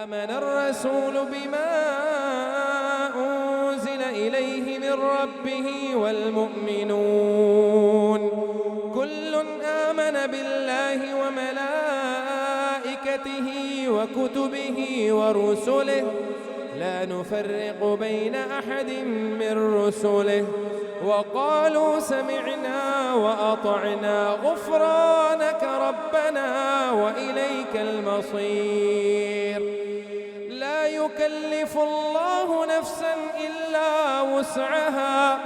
آمن الرسول بما أنزل إليه من ربه والمؤمنون كل آمن بالله وملائكته وكتبه ورسله لا نفرق بين أحد من رسله وقالوا سمعنا وأطعنا غفرانك ربنا وإليك المصير. لا يكلف الله نفسا إلا وسعها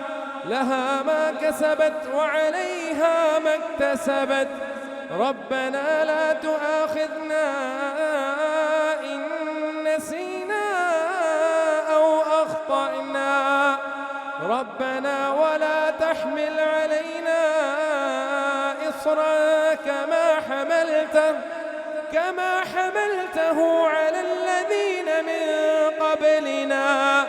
لها ما كسبت وعليها ما اكتسبت ربنا لا تؤاخذنا إن نسينا أو أخطأنا ربنا ولا تحمل علينا إصرا كما حملته على الذين من قبلنا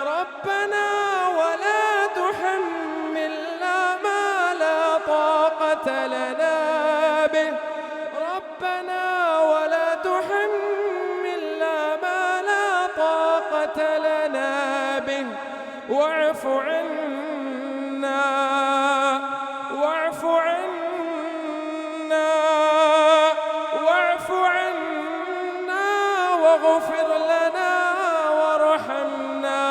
ربنا ولا تحملنا ما لا طاقة لنا به ربنا ولا تحملنا ما لا طاقة لنا به واعف عنا واغفر لنا وارحمنا